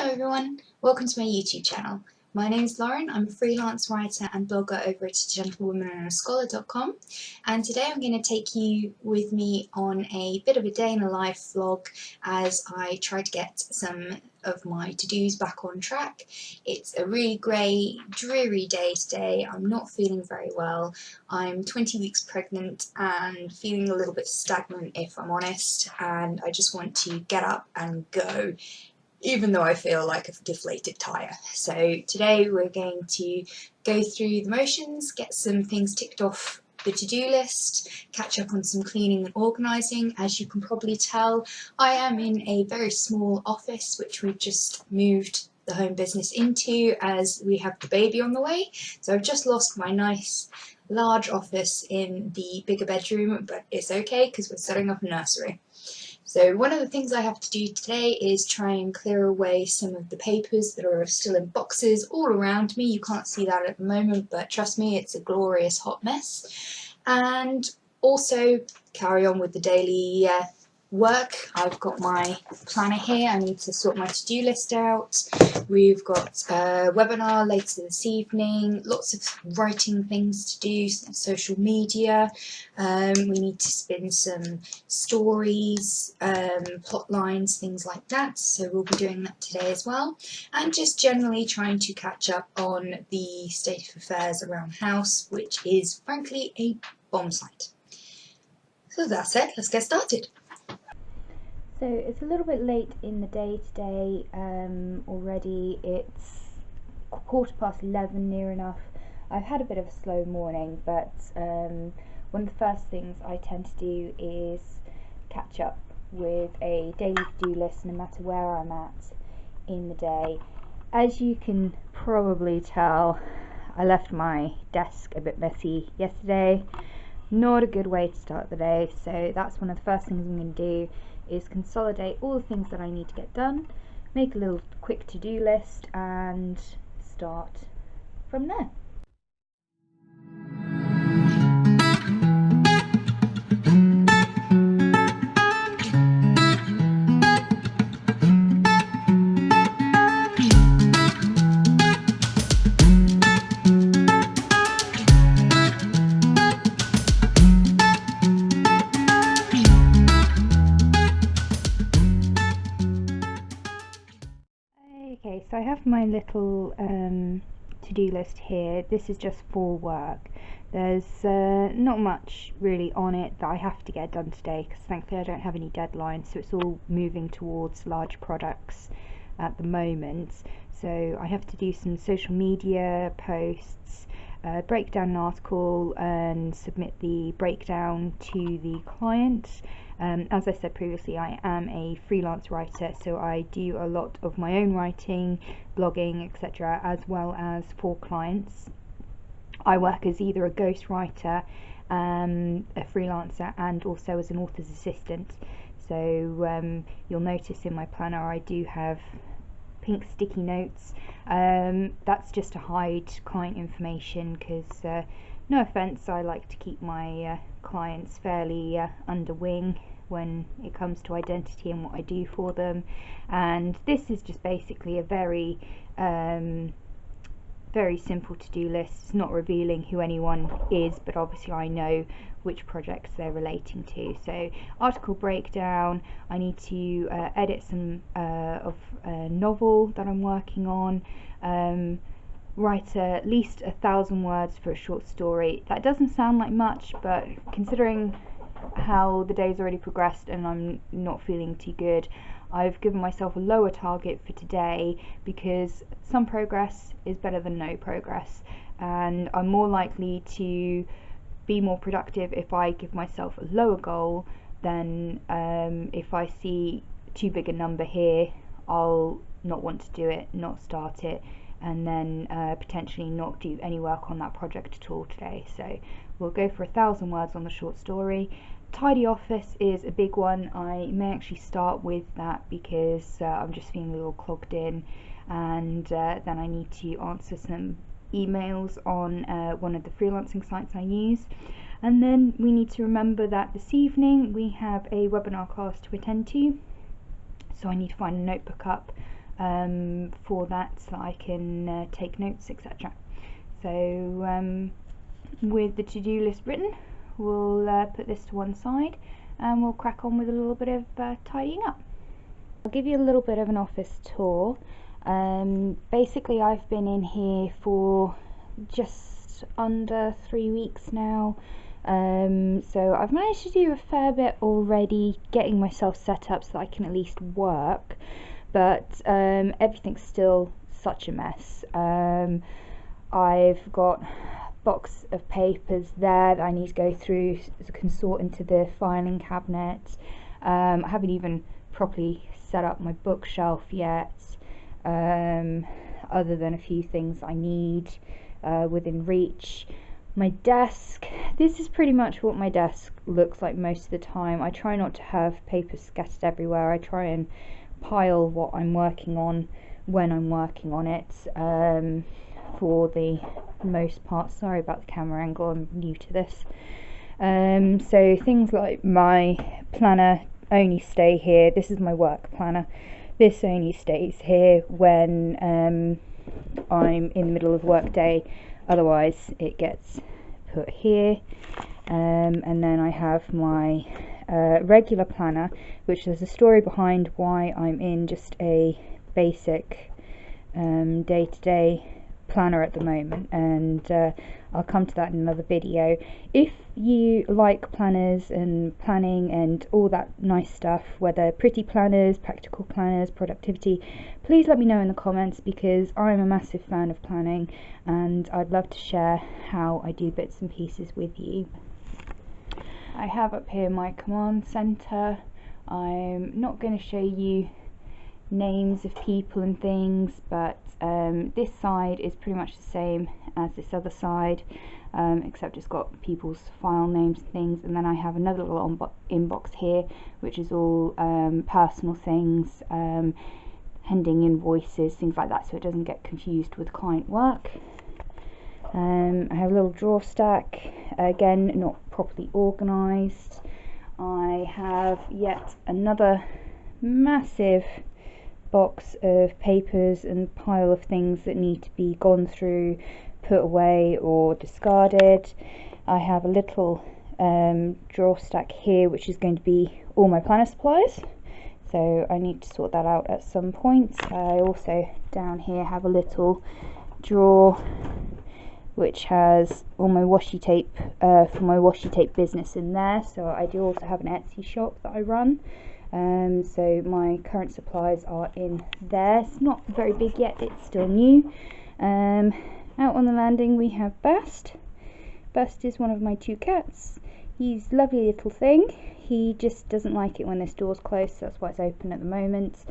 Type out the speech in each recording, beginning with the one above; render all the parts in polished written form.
Hello everyone, welcome to my YouTube channel. My name is Lauren, I'm a freelance writer and blogger over at agentlewomanandascholar.com, and today I'm going to take you with me on a bit of a day in a life vlog as I try to get some of my to-dos back on track. It's a really grey, dreary day today. I'm not feeling very well. I'm 20 weeks pregnant and feeling a little bit stagnant if I'm honest, and I just want to get up and go, even though I feel like a deflated tyre. So today we're going to go through the motions, get some things ticked off the to-do list, catch up on some cleaning and organising. As you can probably tell, I am in a very small office which we've just moved the home business into as we have the baby on the way. So I've just lost my nice large office in the bigger bedroom, but it's okay because we're setting up a nursery. So one of the things I have to do today is try and clear away some of the papers that are still in boxes all around me. You can't see that at the moment, but trust me, it's a glorious hot mess. And also carry on with the daily work. I've got my planner here. I need to sort my to-do list out. We've got a webinar later this evening, lots of writing things to do, some social media. We need to spin some stories, plot lines, things like that. So we'll be doing that today as well. And just generally trying to catch up on the state of affairs around the house, which is frankly a bomb site. So that said, let's get started. So it's a little bit late in the day today already. It's 11:15 near enough. I've had a bit of a slow morning, but one of the first things I tend to do is catch up with a daily to-do list no matter where I'm at in the day. As you can probably tell, I left my desk a bit messy yesterday. Not a good way to start the day, so that's one of the first things I'm going to do, is consolidate all the things that I need to get done, make a little quick to-do list and start from there. Okay, so I have my little to-do list here. This is just for work. There's not much really on it that I have to get done today because thankfully I don't have any deadlines, so it's all moving towards large products at the moment. So I have to do some social media posts, break down an article and submit the breakdown to the client. As I said previously, I am a freelance writer, so I do a lot of my own writing, blogging, etc., as well as for clients. I work as either a ghostwriter, a freelancer, and also as an author's assistant. So you'll notice in my planner I do have pink sticky notes. That's just to hide client information because, no offence, I like to keep my clients fairly under wing when it comes to identity and what I do for them. And this is just basically a very simple to-do list. It's not revealing who anyone is, but obviously I know which projects they're relating to. So article breakdown, I need to edit some of a novel that I'm working on, write at least 1,000 words for a short story. That doesn't sound like much, but considering how the day's already progressed and I'm not feeling too good, I've given myself a lower target for today because some progress is better than no progress, and I'm more likely to be more productive if I give myself a lower goal than if I see too big a number here, I'll not want to do it, not start it, and then potentially not do any work on that project at all today. So we'll go for 1,000 words on the short story. Tidy office is a big one. I may actually start with that because I'm just feeling a little clogged in, and then I need to answer some emails on one of the freelancing sites I use. And then we need to remember that this evening we have a webinar class to attend to, so I need to find a notebook up for that so I can take notes, etc. So with the to-do list written, we'll put this to one side and we'll crack on with a little bit of tidying up. I'll give you a little bit of an office tour. Basically I've been in here for just under 3 weeks now, so I've managed to do a fair bit already, getting myself set up so I can at least work, but everything's still such a mess. I've got a box of papers there that I need to go through so I can sort into the filing cabinet. I haven't even properly set up my bookshelf yet, other than a few things I need within reach. My desk, this is pretty much what my desk looks like most of the time. I try not to have papers scattered everywhere. I try and pile what I'm working on when I'm working on it, for the most part. Sorry about the camera angle, I'm new to this. So things like my planner only stay here. This is my work planner. This only stays here when I'm in the middle of work day, otherwise it gets put here. And then I have my regular planner, which there's a story behind why I'm in just a basic day-to-day planner at the moment, and I'll come to that in another video. If you like planners and planning and all that nice stuff, whether pretty planners, practical planners, productivity, please let me know in the comments, because I'm a massive fan of planning and I'd love to share how I do bits and pieces with you. I have up here my command center. I'm not going to show you names of people and things, but this side is pretty much the same as this other side, except it's got people's file names and things. And then I have another little inbox here, which is all personal things, pending invoices, things like that, so it doesn't get confused with client work. I have a little drawer stack, again not properly organised. I have yet another massive box of papers and pile of things that need to be gone through, put away or discarded. I have a little drawer stack here which is going to be all my planner supplies, so I need to sort that out at some point. I also down here have a little drawer which has all my washi tape for my washi tape business in there. So I do also have an Etsy shop that I run, so my current supplies are in there. It's not very big yet, it's still new. Out on the landing we have Bast. Bast is one of my two cats. He's a lovely little thing. He just doesn't like it when this door's closed, so that's why it's open at the moment.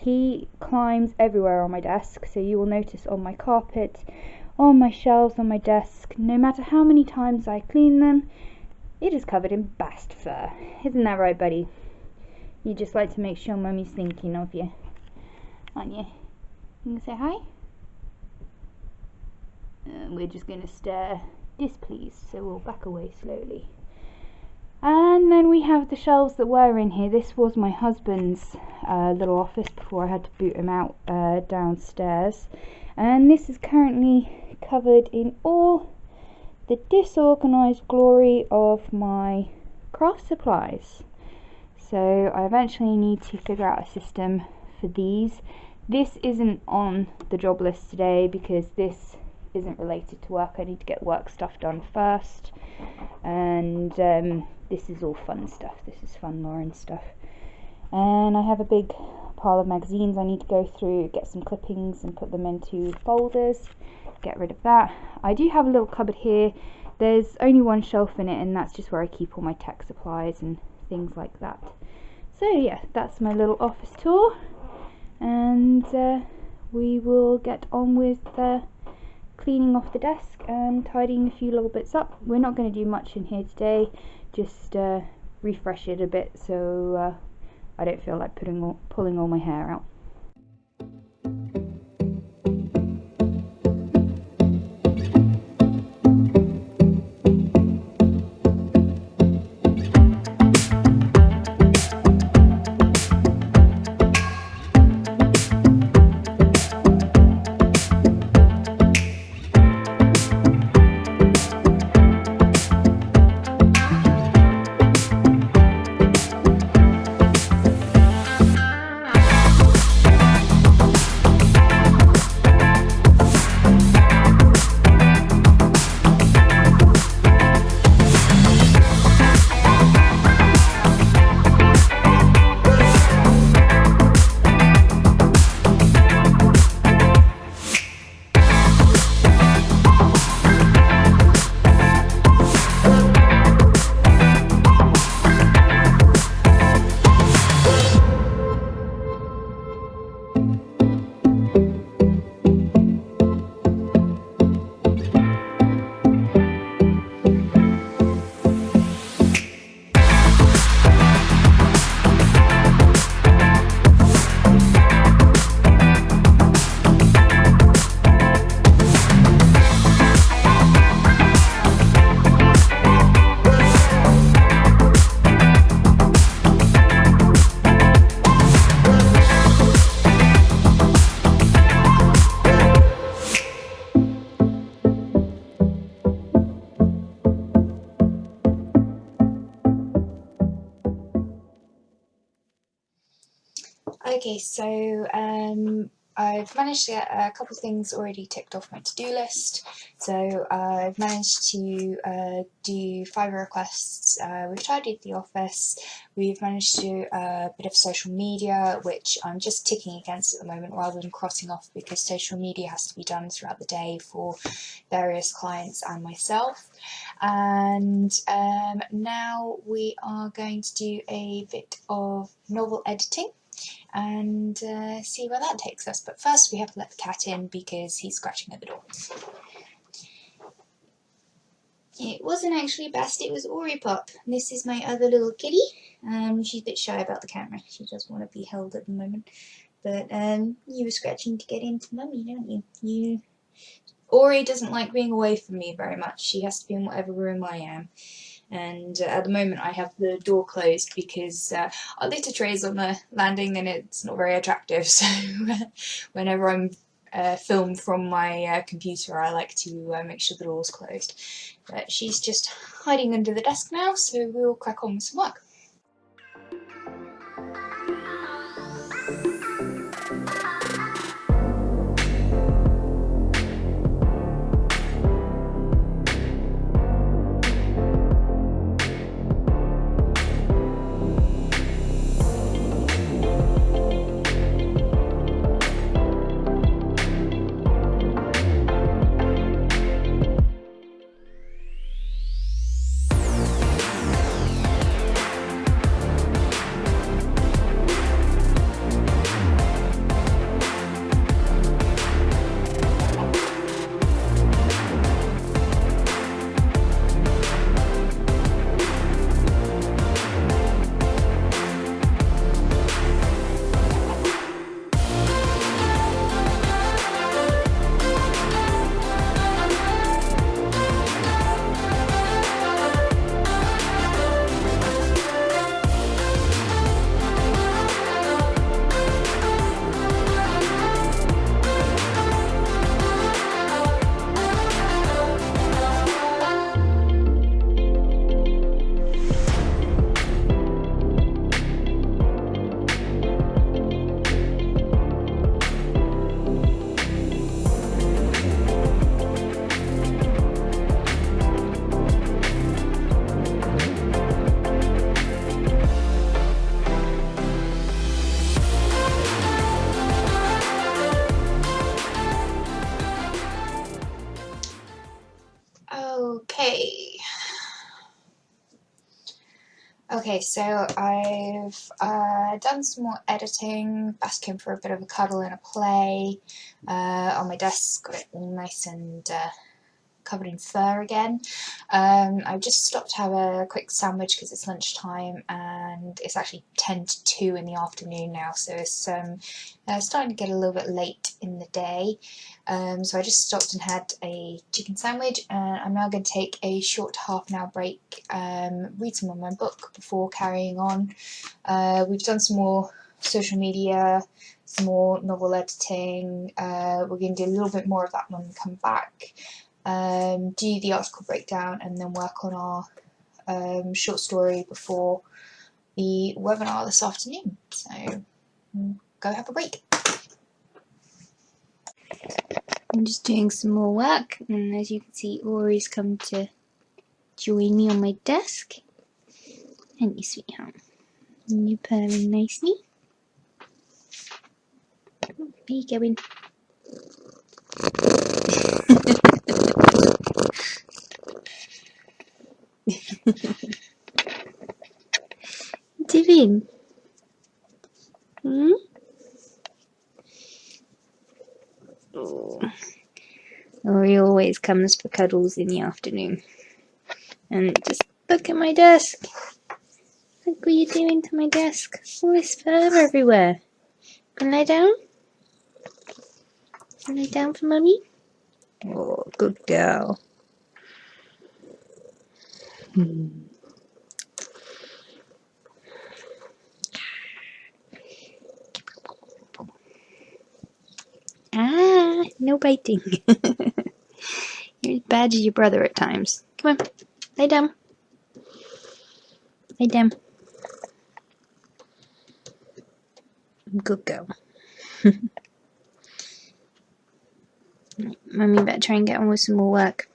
He climbs everywhere on my desk, so you will notice on my carpet, on my shelves, on my desk, no matter how many times I clean them, it is covered in Bast fur. Isn't that right, buddy? You just like to make sure mummy's thinking of you, aren't you? You can say hi? We're just going to stare displeased, so we'll back away slowly. And then we have the shelves that were in here. This was my husband's little office before I had to boot him out downstairs. And this is currently covered in all the disorganised glory of my craft supplies. So I eventually need to figure out a system for these. This isn't on the job list today because this isn't related to work. I need to get work stuff done first, and this is all fun stuff. This is fun Lauren stuff. And I have a big pile of magazines I need to go through, get some clippings and put them into folders, get rid of that. I do have a little cupboard here. There's only one shelf in it, and that's just where I keep all my tech supplies and things like that. So yeah, that's my little office tour, and we will get on with cleaning off the desk and tidying a few little bits up. We're not going to do much in here today, just refresh it a bit so I don't feel like pulling all my hair out. Okay, so I've managed to get a couple of things already ticked off my to-do list. So I've managed to do Fiverr requests. We've tidied the office. We've managed to do a bit of social media, which I'm just ticking against at the moment rather than crossing off, because social media has to be done throughout the day for various clients and myself. And now we are going to do a bit of novel editing and see where that takes us. But first we have to let the cat in because he's scratching at the door. It wasn't actually Bast, it was Ori Pop. This is my other little kitty. She's a bit shy about the camera. She doesn't want to be held at the moment. But you were scratching to get into Mummy, don't you? Ori doesn't like being away from me very much. She has to be in whatever room I am. And at the moment I have the door closed because our litter tray is on the landing and it's not very attractive, so whenever I'm filmed from my computer I like to make sure the door's closed. But she's just hiding under the desk now, so we'll crack on with some work. Okay, so I've done some more editing. Bast came for a bit of a cuddle and a play on my desk, got it all nice and covered in fur again. I've just stopped to have a quick sandwich because it's lunchtime and it's actually 10 to 2 in the afternoon now, so it's starting to get a little bit late in the day. So I just stopped and had a chicken sandwich, and I'm now going to take a short half-an-hour break, read some of my book before carrying on. We've done some more social media, some more novel editing. We're going to do a little bit more of that when we come back. Do the article breakdown and then work on our short story before the webinar this afternoon. So go have a break. I'm just doing some more work, and as you can see, Ori's come to join me on my desk. Ain't you, sweetheart? And you purring nicely. Where you going? Divin? Oh. Ori always comes for cuddles in the afternoon. And just look at my desk. Look what you're doing to my desk. All this fur everywhere. Can I lie down? Can I lie down for Mummy? Oh, good girl. Ah, no biting. You're as bad as your brother at times. Come on, lay down. Lay down. Good girl. Mummy better try and get on with some more work.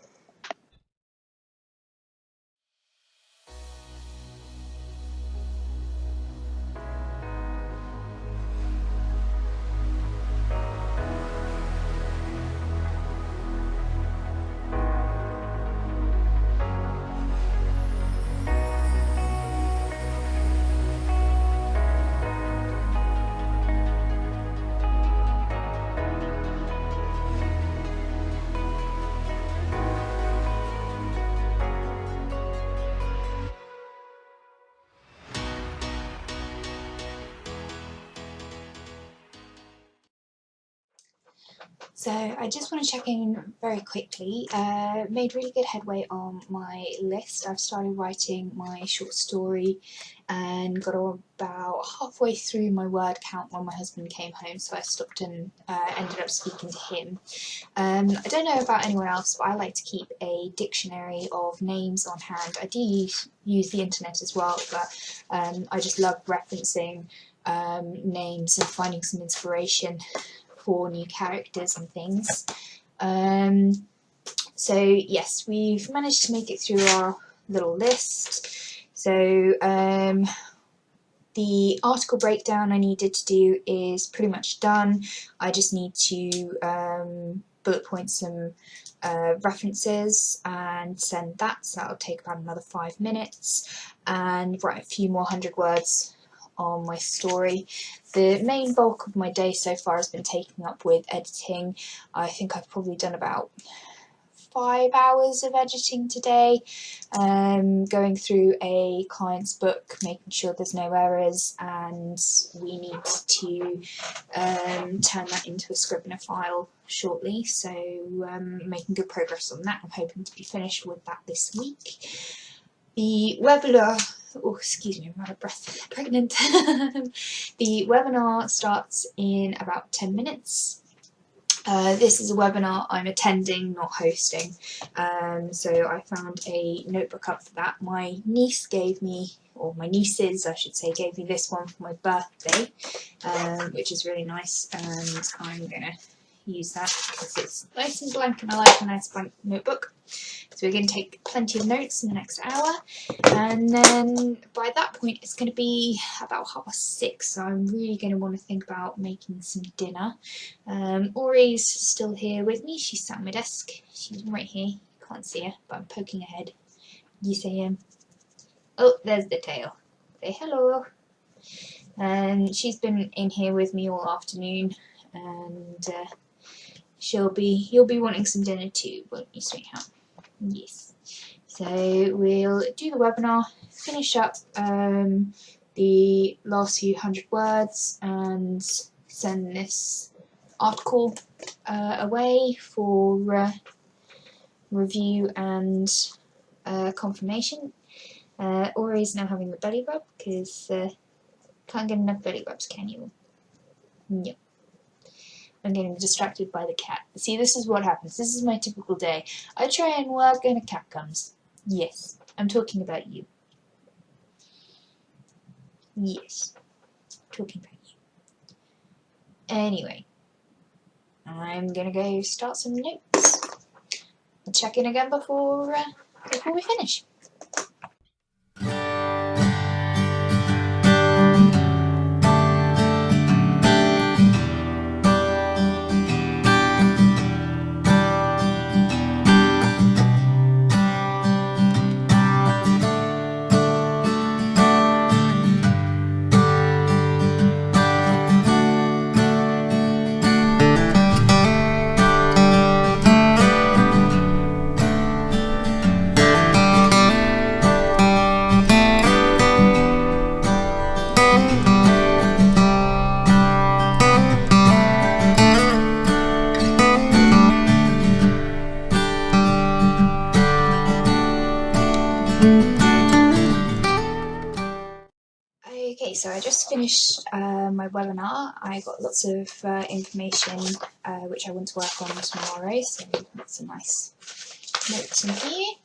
So I just want to check in very quickly. Made really good headway on my list. I've started writing my short story and got about halfway through my word count when my husband came home, so I stopped and ended up speaking to him. I don't know about anyone else, but I like to keep a dictionary of names on hand. I do use the internet as well, but I just love referencing names and finding some inspiration for new characters and things. So yes, we've managed to make it through our little list. So the article breakdown I needed to do is pretty much done. I just need to bullet point some references and send that, so that'll take about another 5 minutes, and write a few more 100 words on my story. The main bulk of my day so far has been taken up with editing. I think I've probably done about 5 hours of editing today, going through a client's book, making sure there's no errors, and we need to turn that into a Scrivener file shortly, so making good progress on that. I'm hoping to be finished with that this week. The webinar, oh excuse me, I'm out of breath, pregnant. The webinar starts in about 10 minutes. This is a webinar I'm attending, not hosting, so I found a notebook up for that. My niece gave me, or my nieces I should say, gave me this one for my birthday, which is really nice, and I'm going to use that because it's nice and blank and I like a nice blank notebook. So we're going to take plenty of notes in the next hour, and then by that point it's going to be about 6:30, so I'm really going to want to think about making some dinner. Ori's still here with me. She's sat at my desk. She's right here. You can't see her, but I'm poking her head. You say oh, there's the tail. Say hello. And she's been in here with me all afternoon, and you'll be wanting some dinner too, won't you, sweetheart? Yes. So we'll do the webinar, finish up the last few 100 words, and send this article away for review and confirmation. Ori's now having the belly rub because can't get enough belly rubs, can you? No. I'm getting distracted by the cat. See, this is what happens. This is my typical day. I try and work and a cat comes. Yes, I'm talking about you. Yes, talking about you. Anyway, I'm gonna go start some notes. I'll check in again before we finish. Okay, so I just finished my webinar. I got lots of information which I want to work on tomorrow, so some nice notes in here.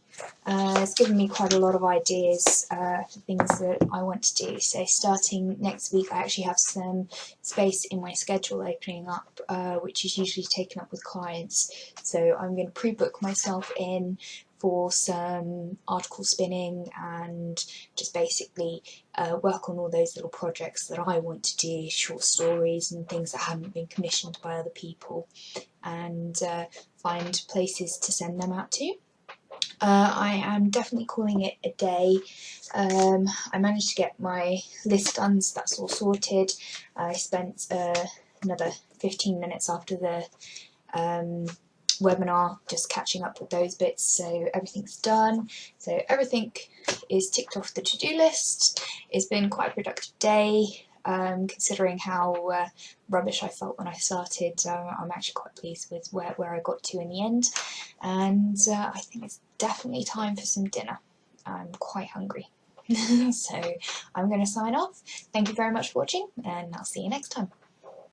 It's given me quite a lot of ideas for things that I want to do. So starting next week, I actually have some space in my schedule opening up, which is usually taken up with clients. So I'm going to pre-book myself in for some article spinning and just basically work on all those little projects that I want to do, short stories and things that haven't been commissioned by other people, and find places to send them out to. I am definitely calling it a day. I managed to get my list done, so that's all sorted. I spent another 15 minutes after the webinar just catching up with those bits, so everything's done. So everything is ticked off the to-do list. It's been quite a productive day. Considering how rubbish I felt when I started, I'm actually quite pleased with where I got to in the end, and I think it's definitely time for some dinner. I'm quite hungry. So I'm going to sign off. Thank you very much for watching, and I'll see you next time.